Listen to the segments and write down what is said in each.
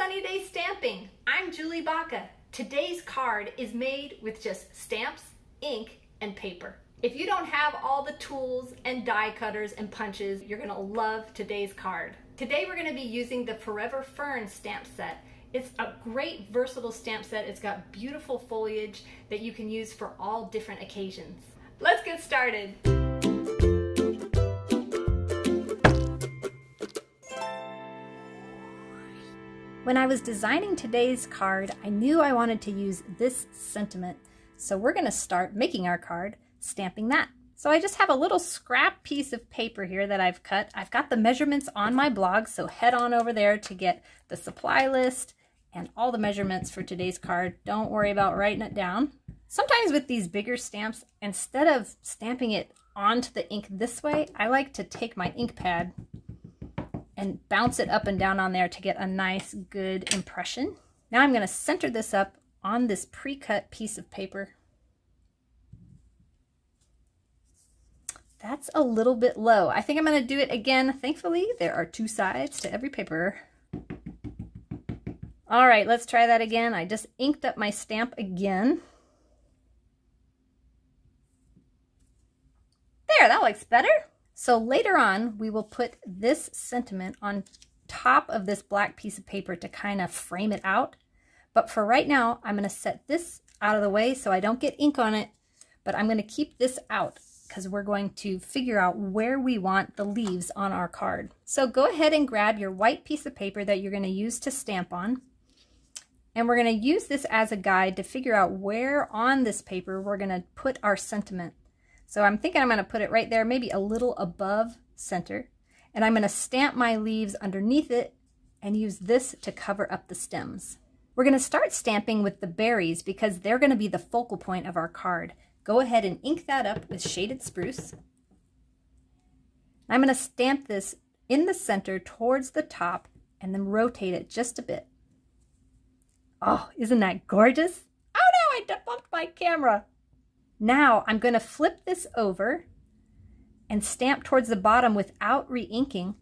Sunny Day Stamping. I'm Julie Baca. Today's card is made with just stamps, ink, and paper. If you don't have all the tools and die cutters and punches, you're gonna love today's card. Today we're gonna be using the Forever Fern Stamp Set. It's a great versatile stamp set. It's got beautiful foliage that you can use for all different occasions. Let's get started. When I was designing today's card, I knew I wanted to use this sentiment. So we're gonna start making our card, stamping that. So I just have a little scrap piece of paper here that I've cut. I've got the measurements on my blog, so head on over there to get the supply list and all the measurements for today's card. Don't worry about writing it down. Sometimes with these bigger stamps, instead of stamping it onto the ink this way, I like to take my ink pad and bounce it up and down on there to get a nice, good impression. Now I'm going to center this up on this pre-cut piece of paper. That's a little bit low. I think I'm going to do it again. Thankfully, there are two sides to every paper. All right, let's try that again. I just inked up my stamp again. There, that looks better. So later on, we will put this sentiment on top of this black piece of paper to kind of frame it out. But for right now, I'm going to set this out of the way so I don't get ink on it, but I'm going to keep this out because we're going to figure out where we want the leaves on our card. So go ahead and grab your white piece of paper that you're going to use to stamp on. And we're going to use this as a guide to figure out where on this paper we're going to put our sentiment. So I'm thinking I'm going to put it right there, maybe a little above center. And I'm going to stamp my leaves underneath it and use this to cover up the stems. We're going to start stamping with the berries because they're going to be the focal point of our card. Go ahead and ink that up with shaded spruce. I'm going to stamp this in the center towards the top and then rotate it just a bit. Oh, isn't that gorgeous? Oh no, I bumped my camera. Now I'm going to flip this over and stamp towards the bottom without re-inking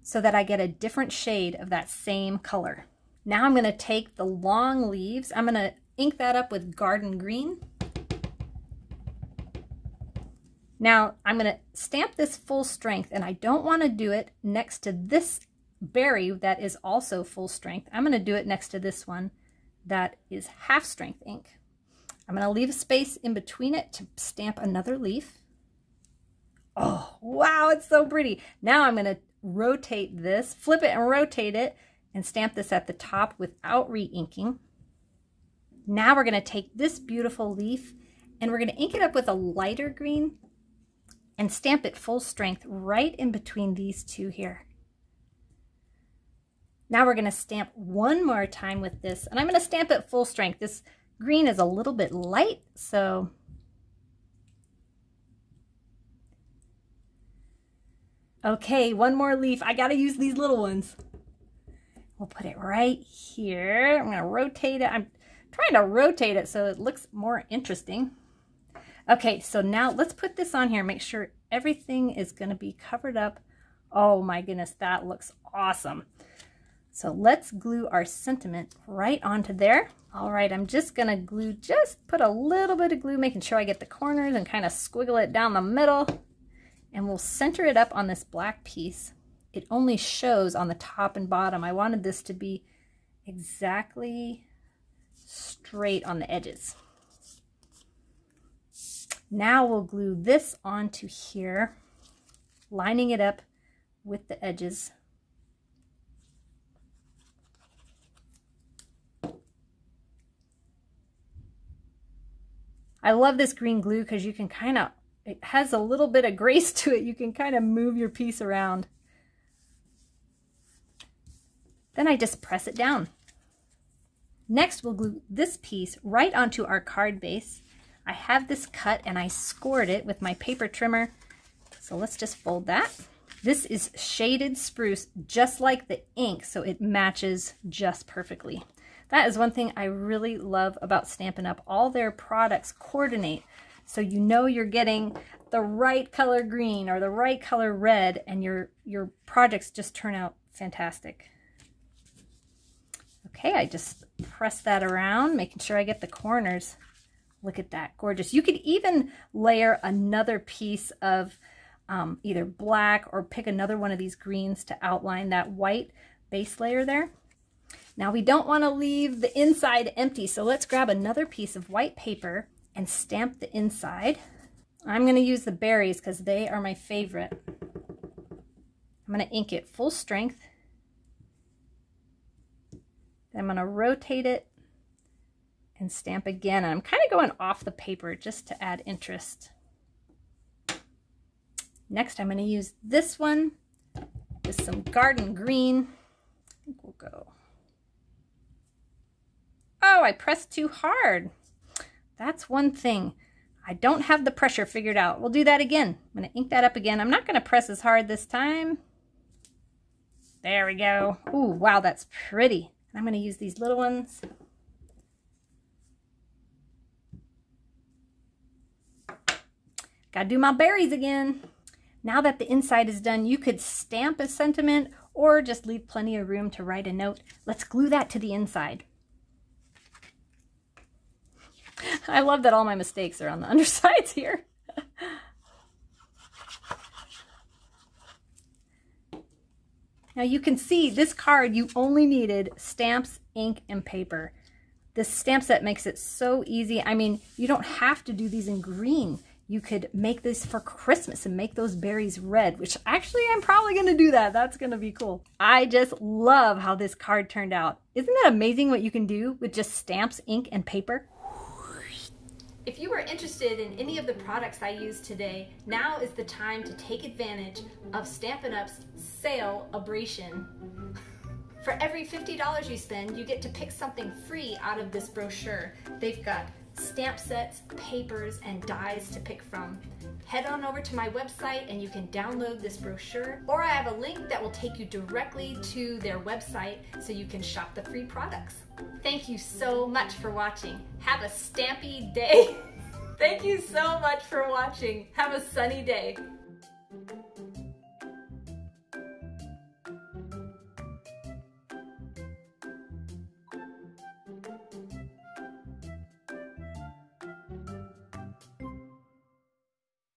so that I get a different shade of that same color. Now I'm going to take the long leaves. I'm going to ink that up with garden green. Now I'm going to stamp this full strength, and I don't want to do it next to this berry that is also full strength. I'm going to do it next to this one that is half strength ink. I'm going to leave a space in between it to stamp another leaf. Oh, wow, it's so pretty. Now I'm going to rotate this, flip it and rotate it, and stamp this at the top without re-inking. Now we're going to take this beautiful leaf and we're going to ink it up with a lighter green and stamp it full strength right in between these two here. Now we're going to stamp one more time with this, and I'm going to stamp it full strength. This green is a little bit light, so okay, one more leaf. I got to use these little ones. We'll put it right here. I'm going to rotate it. I'm trying to rotate it so it looks more interesting. Okay, so now let's put this on here. Make sure everything is going to be covered up. Oh my goodness, that looks awesome. So let's glue our sentiment right onto there. All right, I'm just gonna glue, just put a little bit of glue, making sure I get the corners and kind of squiggle it down the middle. And we'll center it up on this black piece. It only shows on the top and bottom. I wanted this to be exactly straight on the edges. Now we'll glue this onto here, lining it up with the edges. I love this green glue because you can kind of, it has a little bit of grace to it. You can kind of move your piece around. Then I just press it down. Next, we'll glue this piece right onto our card base. I have this cut and I scored it with my paper trimmer. So let's just fold that. This is shaded spruce, just like the ink, so it matches just perfectly. That is one thing I really love about Stampin' Up. All their products coordinate, so you know you're getting the right color green or the right color red, and your projects just turn out fantastic. Okay, I just press that around, making sure I get the corners. Look at that, gorgeous. You could even layer another piece of either black or pick another one of these greens to outline that white base layer there. Now we don't want to leave the inside empty, so let's grab another piece of white paper and stamp the inside. I'm going to use the berries because they are my favorite. I'm going to ink it full strength. I'm going to rotate it and stamp again. And I'm kind of going off the paper just to add interest. Next, I'm going to use this one with some garden green. I think we'll go. Oh, I pressed too hard. That's one thing. I don't have the pressure figured out. We'll do that again. I'm going to ink that up again. I'm not going to press as hard this time. There we go. Ooh, wow, that's pretty. I'm going to use these little ones. Gotta do my berries again. Now that the inside is done, you could stamp a sentiment or just leave plenty of room to write a note. Let's glue that to the inside. I love that all my mistakes are on the undersides here. Now you can see this card, you only needed stamps, ink, and paper. This stamp set makes it so easy. I mean, you don't have to do these in green. You could make this for Christmas and make those berries red, which actually I'm probably going to do that. That's going to be cool. I just love how this card turned out. Isn't that amazing what you can do with just stamps, ink, and paper? If you are interested in any of the products I used today, now is the time to take advantage of Stampin' Up's sale abration. For every $50 you spend, you get to pick something free out of this brochure. They've got stamp sets, papers, and dies to pick from. Head on over to my website and you can download this brochure, or I have a link that will take you directly to their website so you can shop the free products. Thank you so much for watching. Have a stampy day. Thank you so much for watching. Have a sunny day.